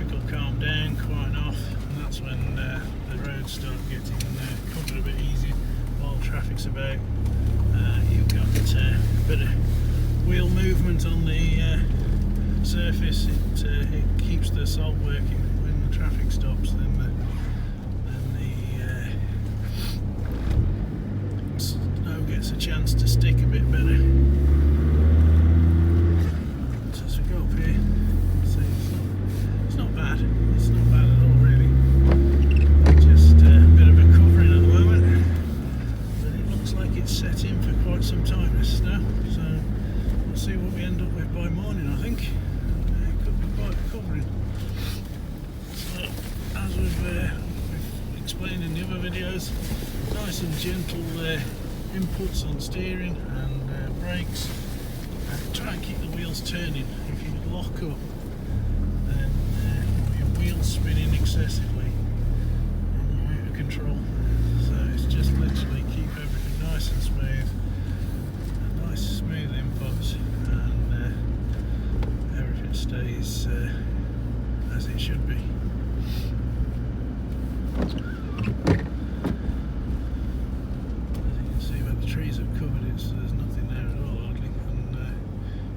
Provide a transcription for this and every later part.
traffic will calm down quite enough, and that's when the roads start getting covered a bit easier while traffic's about. You've got a bit of wheel movement on the surface. It keeps the salt working. When the traffic stops, then the snow gets a chance to stick a bit better. So as we go up here, see it's not bad. It's not bad at all, really. Just a bit of a covering at the moment, but it looks like it's set in for quite some time, this snow. So we'll see what we end up with by morning. I think it could be quite a covering. So as we've explained in the other videos, nice and gentle inputs on steering and brakes. Try and keep the wheels turning. If you lock up, then your wheels spinning excessively and you're out of control. So it's just literally keep everything nice and smooth, nice smooth inputs, and everything stays as it should be. Trees have covered it, so there's nothing there at all hardly, and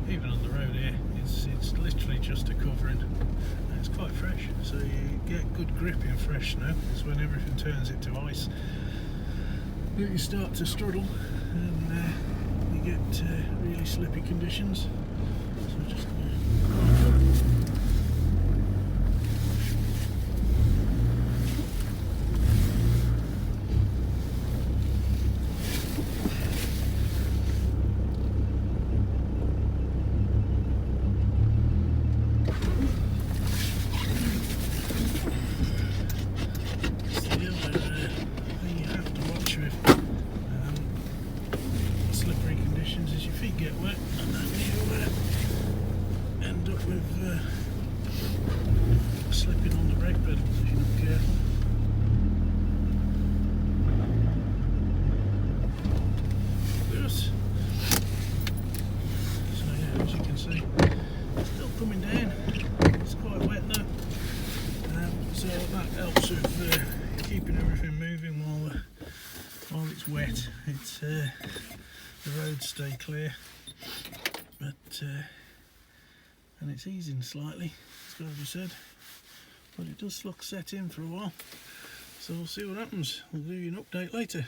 even on the road here it's literally just a covering, and it's quite fresh, so you get good grip in fresh snow. It's when everything turns into ice that you start to struggle, and you get really slippy conditions. So just as your feet get wet, and then you end up with slipping on the brake pedals if you're not careful. Yes. So yeah, as you can see, it's still coming down. It's quite wet now, so that helps with keeping everything moving while it's wet. It's the roads stay clear, but and it's easing slightly, it's got to be said, but it does look set in for a while, so we'll see what happens. We'll give you an update later.